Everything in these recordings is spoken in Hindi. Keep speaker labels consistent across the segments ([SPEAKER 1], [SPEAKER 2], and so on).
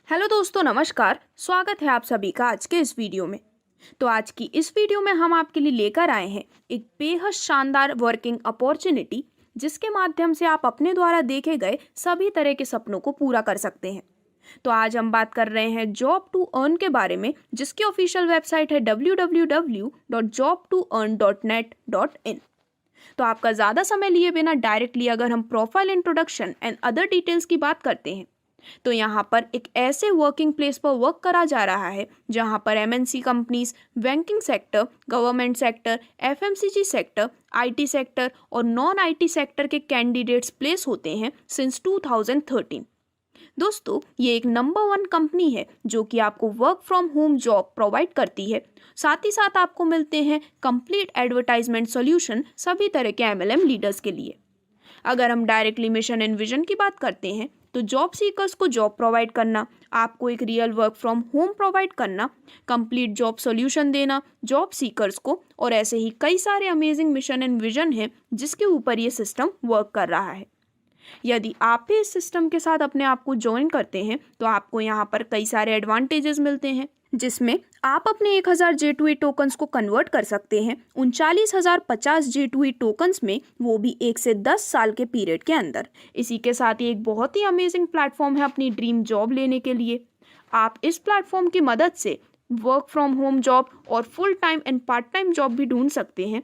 [SPEAKER 1] हेलो दोस्तों, नमस्कार। स्वागत है आप सभी का आज के इस वीडियो में। तो आज की इस वीडियो में हम आपके लिए लेकर आए हैं एक बेहद शानदार वर्किंग अपॉर्चुनिटी, जिसके माध्यम से आप अपने द्वारा देखे गए सभी तरह के सपनों को पूरा कर सकते हैं। तो आज हम बात कर रहे हैं जॉब टू अर्न के बारे में, जिसकी ऑफिशियल वेबसाइट है www.jobtoearn.net.in। तो आपका ज़्यादा समय लिए बिना डायरेक्टली अगर हम profile introduction and other details की बात करते हैं, तो यहाँ पर एक ऐसे वर्किंग प्लेस पर वर्क करा जा रहा है जहाँ पर MNC companies, banking sector, government sector, FMCG sector, IT sector और नॉन आईटी सेक्टर के कैंडिडेट्स प्लेस होते हैं सिंस 2013। दोस्तों, ये एक नंबर 1 कंपनी है जो कि आपको work from home job provide करती है। साथ ही साथ आपको मिलते हैं कंप्लीट एडवर्टाइजमेंट सॉल्यूशन सभी तरह के एमएलएम लीडर्स के लिए। अगर हम डायरेक्टली मिशन एंड विजन की बात करते हैं, तो जॉब सीकर्स को जॉब प्रोवाइड करना, आपको एक real work from home provide करना, कंप्लीट जॉब सॉल्यूशन देना जॉब सीकर्स को, और ऐसे ही कई सारे अमेजिंग मिशन एंड विजन है जिसके ऊपर ये सिस्टम वर्क कर रहा है। यदि आप भी इस सिस्टम के साथ अपने आप को ज्वाइन करते हैं, तो आपको यहाँ पर कई सारे एडवांटेजेस मिलते हैं, जिसमें आप अपने 1000 J2E टोकन्स को कन्वर्ट कर सकते हैं 39,050 J2E टोकन्स में, वो भी 1 से 10 साल के पीरियड के अंदर। इसी के साथ ही एक बहुत ही अमेजिंग प्लेटफॉर्म है अपनी ड्रीम जॉब लेने के लिए। आप इस प्लेटफॉर्म की मदद से वर्क फ्रॉम होम जॉब और full time and part time job भी ढूंढ सकते हैं।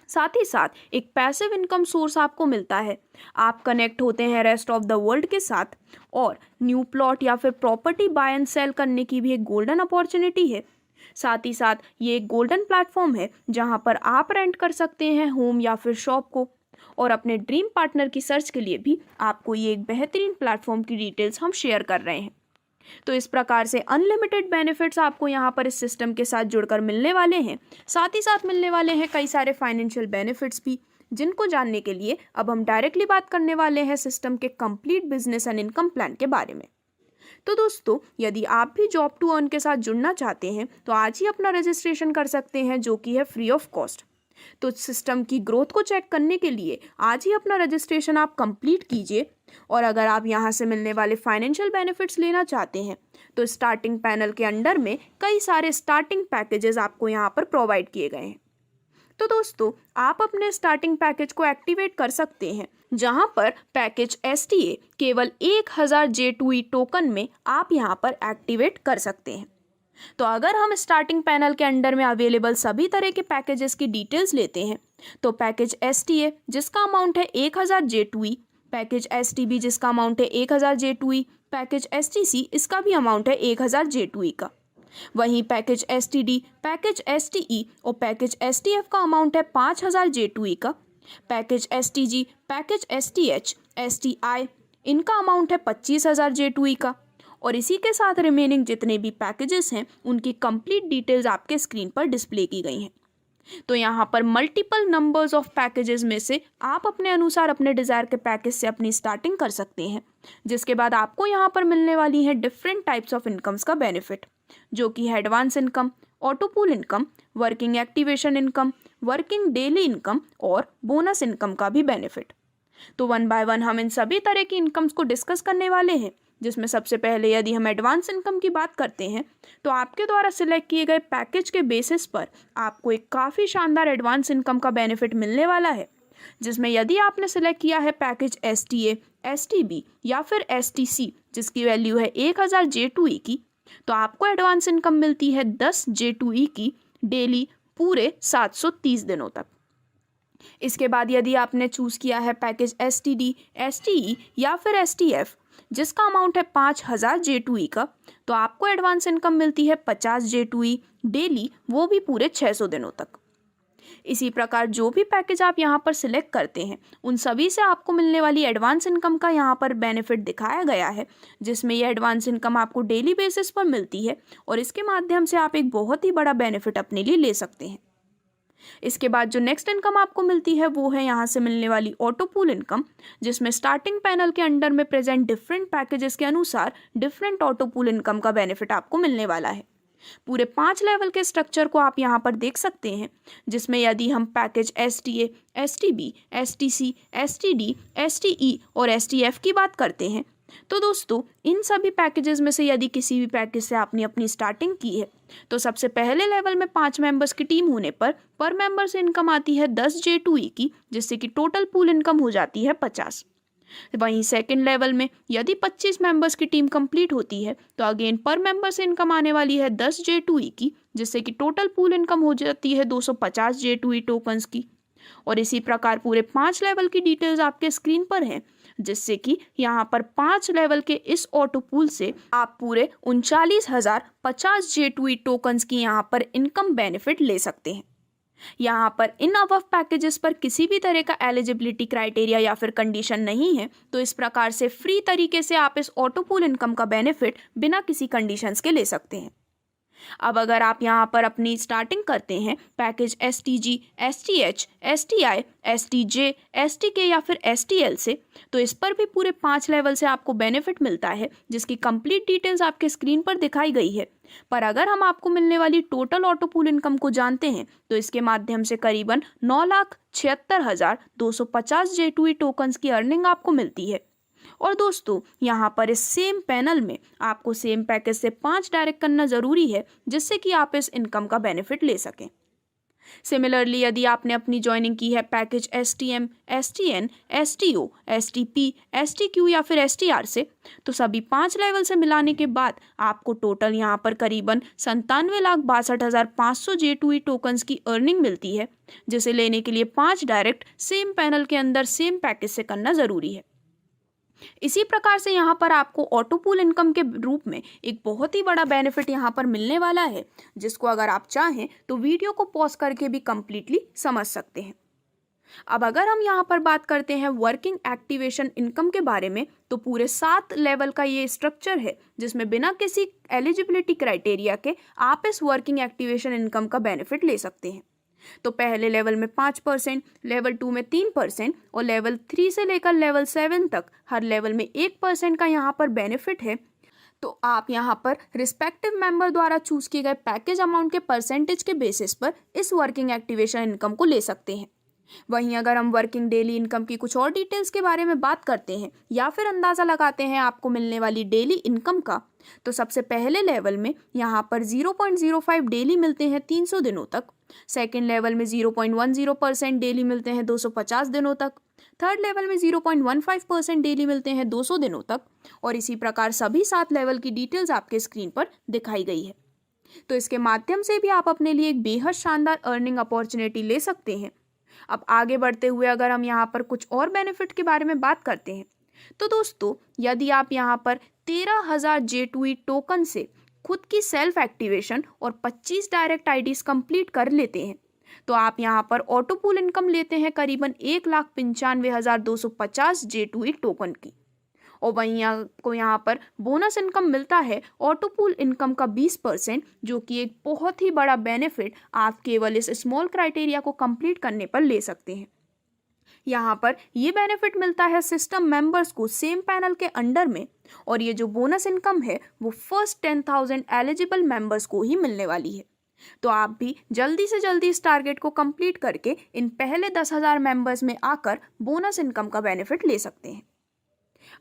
[SPEAKER 1] साथ ही साथ एक पैसिव इनकम सोर्स आपको मिलता है। आप कनेक्ट होते हैं रेस्ट ऑफ द वर्ल्ड के साथ, और न्यू प्लॉट या फिर प्रॉपर्टी बाय एंड सेल करने की भी एक गोल्डन अपॉर्चुनिटी है। साथ ही साथ ये एक गोल्डन प्लेटफॉर्म है जहां पर आप रेंट कर सकते हैं होम या फिर शॉप को, और अपने ड्रीम पार्टनर की सर्च के लिए भी आपको ये एक बेहतरीन प्लेटफॉर्म की डिटेल्स हम शेयर कर रहे हैं। तो इस प्रकार से अनलिमिटेड बेनिफिट्स आपको यहाँ पर इस सिस्टम के साथ जुड़कर मिलने वाले हैं। साथ ही साथ मिलने वाले हैं कई सारे फाइनेंशियल बेनिफिट्स भी, जिनको जानने के लिए अब हम डायरेक्टली बात करने वाले हैं सिस्टम के complete business and income plan के बारे में। तो दोस्तों, यदि आप भी जॉब टू अर्न के साथ जुड़ना चाहते हैं, तो आज ही अपना रजिस्ट्रेशन कर सकते हैं, जो कि है फ्री ऑफ कॉस्ट। तो सिस्टम की ग्रोथ को चेक करने के लिए आज ही अपना रजिस्ट्रेशन आप कंप्लीट कीजिए। और अगर आप यहाँ से मिलने वाले फाइनेंशियल बेनिफिट्स लेना चाहते हैं, तो स्टार्टिंग पैनल के अंडर में कई सारे स्टार्टिंग पैकेजेस आपको यहाँ पर प्रोवाइड किए गए हैं। तो दोस्तों, आप अपने स्टार्टिंग पैकेज को एक्टिवेट कर सकते हैं, जहां पर पैकेज STA केवल 1000 J2E टोकन में आप यहां पर एक्टिवेट कर सकते हैं। तो अगर हम स्टार्टिंग पैनल के अंडर में अवेलेबल सभी तरह के पैकेजेस की डिटेल्स लेते हैं, तो पैकेज STA जिसका अमाउंट है 1000 J2E, पैकेज STB जिसका अमाउंट है 1000 J2E, पैकेज STC इसका भी अमाउंट है 1000 J2E का। वहीं पैकेज STD, पैकेज STE और पैकेज STF का अमाउंट है 5000 J2E का। Package STG, package STH, STI इनका अमाउंट है 25000 J2E का। और इसी के साथ रिमेनिंग जितने भी पैकेजेस हैं, उनकी कंप्लीट डिटेल्स आपके स्क्रीन पर डिस्प्ले की गई हैं। तो यहाँ पर मल्टीपल नंबर्स ऑफ पैकेजेस में से आप अपने अनुसार अपने डिज़ायर के पैकेज से अपनी स्टार्टिंग कर सकते हैं, जिसके बाद आपको यहाँ पर मिलने वाली है डिफरेंट टाइप्स ऑफ इनकम्स का बेनिफिट, जो कि है advance income, autopool income, working activation income, working daily income और बोनस इनकम का भी बेनिफिट। तो 1 बाय 1 हम इन सभी तरह की इनकम्स को डिस्कस करने वाले हैं, जिसमें सबसे पहले यदि हम एडवांस इनकम की बात करते हैं, तो आपके द्वारा सिलेक्ट किए गए पैकेज के बेसिस पर आपको एक काफ़ी शानदार एडवांस इनकम का बेनिफिट मिलने वाला है, जिसमें यदि आपने सिलेक्ट किया है पैकेज STA, STB या फिर STC जिसकी वैल्यू है 1000 J2E की, तो आपको एडवांस इनकम मिलती है 10 J2E की डेली पूरे 730 दिनों तक। इसके बाद यदि आपने चूज़ किया है पैकेज STD, STE या फिर STF जिसका अमाउंट है 5000 J2E का, तो आपको एडवांस इनकम मिलती है 50 J2E डेली, वो भी पूरे 600 दिनों तक। इसी प्रकार जो भी पैकेज आप यहाँ पर सिलेक्ट करते हैं, उन सभी से आपको मिलने वाली एडवांस इनकम का यहाँ पर बेनिफिट दिखाया गया है, जिसमें ये एडवांस इनकम आपको डेली बेसिस पर मिलती है, और इसके माध्यम से आप एक बहुत ही बड़ा बेनिफिट अपने लिए ले सकते हैं। इसके बाद जो नेक्स्ट इनकम आपको मिलती है, वो है यहाँ से मिलने वाली ऑटोपूल इनकम, जिसमें स्टार्टिंग पैनल के अंडर में प्रेजेंट डिफरेंट पैकेजेस के अनुसार डिफरेंट ऑटोपूल इनकम का बेनिफिट आपको मिलने वाला है। पूरे 5 लेवल के स्ट्रक्चर को आप यहाँ पर देख सकते हैं, जिसमें यदि हम package STA, STB, STC, STD, STE और STF की बात करते हैं, तो दोस्तों इन सभी पैकेजेस में से यदि किसी भी पैकेज से आपने अपनी स्टार्टिंग की है तो सबसे पहले लेवल में 5 मेंबर्स की टीम होने पर मेंबर से इनकम आती है 10 J2E की, जिससे कि टोटल पूल इनकम हो जाती है 50। वहीं सेकंड लेवल में यदि 25 मेंबर्स की टीम कंप्लीट होती है तो अगेन पर मेंबर से इनकम आने वाली है 10 J2E की, जिससे कि टोटल पूल इनकम हो जाती है 250 J2E टोकन्स की। और इसी प्रकार पूरे 5 लेवल की डिटेल्स आपके स्क्रीन पर हैं, जिससे कि यहाँ पर 5 लेवल के इस ऑटो पूल से आप पूरे 39,050 J2E टोकन्स की यहाँ पर इनकम बेनिफिट ले सकते हैं। यहाँ पर इन अबव पैकेजेस पर किसी भी तरह का एलिजिबिलिटी क्राइटेरिया या फिर कंडीशन नहीं है, तो इस प्रकार से फ्री तरीके से आप इस ऑटो पूल इनकम का बेनिफिट बिना किसी कंडीशंस के ले सकते हैं। अब अगर आप यहाँ पर अपनी स्टार्टिंग करते हैं package STG, STH, STI, STJ, STK या फिर STL से, तो इस पर भी पूरे 5 लेवल से आपको बेनिफिट मिलता है, जिसकी कंप्लीट डिटेल्स आपके स्क्रीन पर दिखाई गई है। पर अगर हम आपको मिलने वाली टोटल ऑटो पूल इनकम को जानते हैं तो इसके माध्यम से करीबन 9,76,250 J2E टोकन्स की अर्निंग आपको मिलती है। और दोस्तों यहाँ पर इस सेम पैनल में आपको सेम पैकेज से 5 डायरेक्ट करना ज़रूरी है, जिससे कि आप इस इनकम का बेनिफिट ले सकें। सिमिलरली यदि आपने अपनी ज्वाइनिंग की है package STM, STN, STO, STP, STQ या फिर STR से, तो सभी 5 लेवल से मिलाने के बाद आपको टोटल यहाँ पर करीबन 97,62,500 J2E टोकन्स की अर्निंग मिलती है, जिसे लेने के लिए 5 डायरेक्ट सेम पैनल के अंदर सेम पैकेज से करना ज़रूरी है। इसी प्रकार से यहाँ पर आपको ऑटो पूल इनकम के रूप में एक बहुत ही बड़ा बेनिफिट यहाँ पर मिलने वाला है, जिसको अगर आप चाहें तो वीडियो को पॉज करके भी कंप्लीटली समझ सकते हैं। अब अगर हम यहाँ पर बात करते हैं वर्किंग एक्टिवेशन इनकम के बारे में, तो पूरे 7 लेवल का ये स्ट्रक्चर है, जिसमें बिना किसी एलिजिबिलिटी क्राइटेरिया के आप इस वर्किंग एक्टिवेशन इनकम का बेनिफिट ले सकते हैं। तो पहले लेवल में 5%, लेवल 2 में 3% और लेवल 3 से लेकर लेवल 7 तक हर लेवल में 1% का यहाँ पर बेनिफिट है। तो आप यहाँ पर रिस्पेक्टिव मेंबर द्वारा चूज किए गए पैकेज अमाउंट के परसेंटेज के बेसिस पर इस वर्किंग एक्टिवेशन इनकम को ले सकते हैं। वहीं अगर हम वर्किंग डेली इनकम की कुछ और डिटेल्स के बारे में बात करते हैं या फिर अंदाज़ा लगाते हैं आपको मिलने वाली डेली इनकम का, तो सबसे पहले लेवल में यहाँ पर 0.05 डेली मिलते हैं 300 दिनों तक, सेकेंड लेवल में 0.10% डेली मिलते हैं 250 दिनों तक, थर्ड लेवल में 0.15% डेली मिलते हैं 200 दिनों तक, और इसी प्रकार सभी 7 लेवल की डिटेल्स आपके स्क्रीन पर दिखाई गई है। तो इसके माध्यम से भी आप अपने लिए एक बेहद शानदार अर्निंग अपॉर्चुनिटी ले सकते हैं। अब आगे बढ़ते हुए अगर हम यहाँ पर कुछ और बेनिफिट के बारे में बात करते हैं, तो दोस्तों यदि आप यहाँ पर 13,000 J2E टोकन से खुद की सेल्फ एक्टिवेशन और 25 डायरेक्ट आईडीज कंप्लीट कर लेते हैं, तो आप यहाँ पर ऑटो पूल इनकम लेते हैं करीबन 1,95,250 J2E टोकन की। और वहीं आपको यहाँ पर बोनस इनकम मिलता है ऑटो पूल इनकम का 20%, जो कि एक बहुत ही बड़ा बेनिफिट आप केवल इस स्मॉल क्राइटेरिया को कंप्लीट करने पर ले सकते हैं। यहाँ पर ये बेनिफिट मिलता है सिस्टम मेंबर्स को सेम पैनल के अंडर में, और ये जो बोनस इनकम है वो फर्स्ट 10,000 एलिजिबल मेंबर्स को ही मिलने वाली है। तो आप भी जल्दी से जल्दी इस टारगेट को कंप्लीट करके इन पहले 10,000 मेंबर्स में आकर बोनस इनकम का बेनिफिट ले सकते हैं।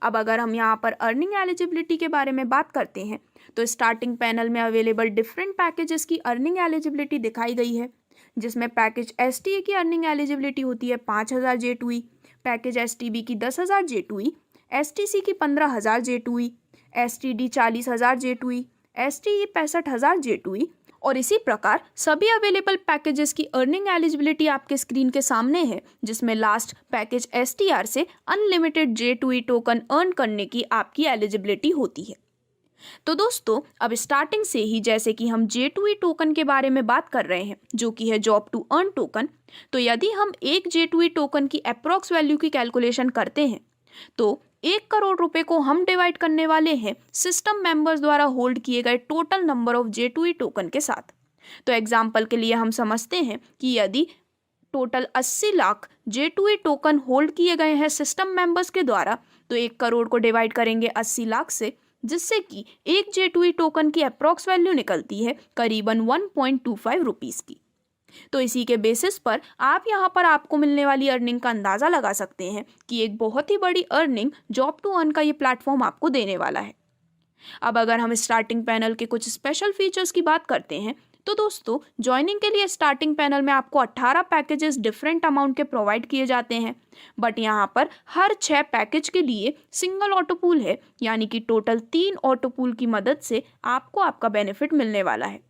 [SPEAKER 1] अब अगर हम यहाँ पर अर्निंग एलिजिबिलिटी के बारे में बात करते हैं, तो स्टार्टिंग पैनल में अवेलेबल डिफरेंट पैकेजेस की अर्निंग एलिजिबिलिटी दिखाई गई है, जिसमें पैकेज STA की अर्निंग एलिजिबिलिटी होती है 5,000 J2E, पैकेज STB की 10,000 J2E, STC की 15,000 J2E, STD 40,000 J2E, STE 65,000 J2E, और इसी प्रकार सभी अवेलेबल पैकेजेस की अर्निंग एलिजिबिलिटी आपके स्क्रीन के सामने है, जिसमें लास्ट पैकेज STR से अनलिमिटेड J2E टोकन अर्न करने की आपकी एलिजिबिलिटी होती है। तो दोस्तों अब स्टार्टिंग से ही जैसे कि हम J2E टोकन के बारे में बात कर रहे हैं, जो कि है जॉब टू अर्न टोकन, तो यदि हम एक J2E टोकन की अप्रॉक्स वैल्यू की कैलकुलेशन करते हैं तो 1 करोड़ रुपए को हम डिवाइड करने वाले हैं सिस्टम मेंबर्स द्वारा होल्ड किए गए total number of J2E token के साथ। तो एग्जाम्पल के लिए हम समझते हैं कि यदि total 80 lakh J2E token hold किए गए हैं सिस्टम मेंबर्स के द्वारा, तो 1 करोड़ को डिवाइड करेंगे 80 लाख से, जिससे कि एक J2E टोकन की अप्रॉक्स वैल्यू निकलती है करीबन 1.25 रुपीज़ की। तो इसी के बेसिस पर आप यहाँ पर आपको मिलने वाली अर्निंग का अंदाज़ा लगा सकते हैं कि एक बहुत ही बड़ी अर्निंग जॉब टू अर्न का ये प्लेटफॉर्म आपको देने वाला है। अब अगर हम स्टार्टिंग पैनल के कुछ स्पेशल फीचर्स की बात करते हैं तो दोस्तों, ज्वाइनिंग के लिए स्टार्टिंग पैनल में आपको 18 पैकेजेस डिफरेंट अमाउंट के प्रोवाइड किए जाते हैं। बट यहाँ पर हर 6 पैकेज के लिए सिंगल ऑटो पूल है, यानी कि टोटल 3 ऑटो पूल की मदद से आपको आपका बेनिफिट मिलने वाला है।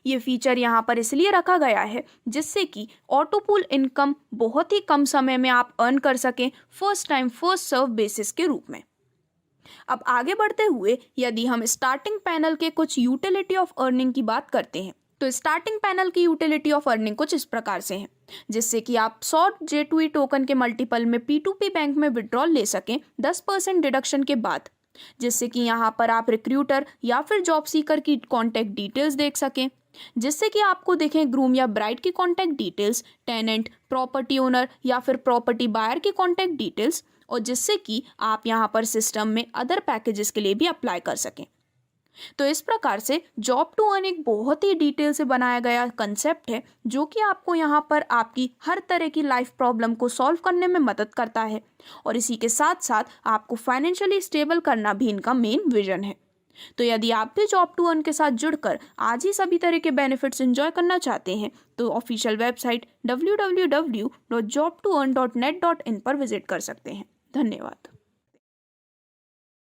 [SPEAKER 1] ये फीचर यहाँ पर इसलिए रखा गया है जिससे कि ऑटो पूल इनकम बहुत ही कम समय में आप अर्न कर सकें, first time first serve basis के रूप में। अब आगे बढ़ते हुए यदि हम स्टार्टिंग पैनल के कुछ यूटिलिटी ऑफ अर्निंग की बात करते हैं तो स्टार्टिंग पैनल की यूटिलिटी ऑफ अर्निंग कुछ इस प्रकार से है, जिससे कि आप 100 J2E टोकन के मल्टीपल में P2P बैंक में विड्रॉल ले सकें 10% डिडक्शन के बाद, जिससे कि यहाँ पर आप रिक्रूटर या फिर जॉब सीकर की कॉन्टैक्ट डिटेल्स देख सकें, जिससे कि आपको देखें ग्रूम या ब्राइड की contact details, tenant, property owner या फिर प्रॉपर्टी बायर की कॉन्टैक्ट डिटेल्स, और जिससे कि आप यहाँ पर सिस्टम में अदर पैकेजेस के लिए भी अप्लाई कर सकें। तो इस प्रकार से जॉब टू अर्न एक बहुत ही डिटेल से बनाया गया कंसेप्ट है जो कि आपको यहाँ पर आपकी हर तरह की लाइफ प्रॉब्लम को सॉल्व करने में मदद करता है, और इसी के साथ साथ आपको फाइनेंशियली स्टेबल करना भी इनका मेन विजन है। तो यदि आप भी जॉब टू अर्न के साथ जुड़कर आज ही सभी तरह के बेनिफिट्स एंजॉय करना चाहते हैं तो ऑफिशियल वेबसाइट www.jobtoearn.net.in पर विजिट कर सकते हैं। धन्यवाद।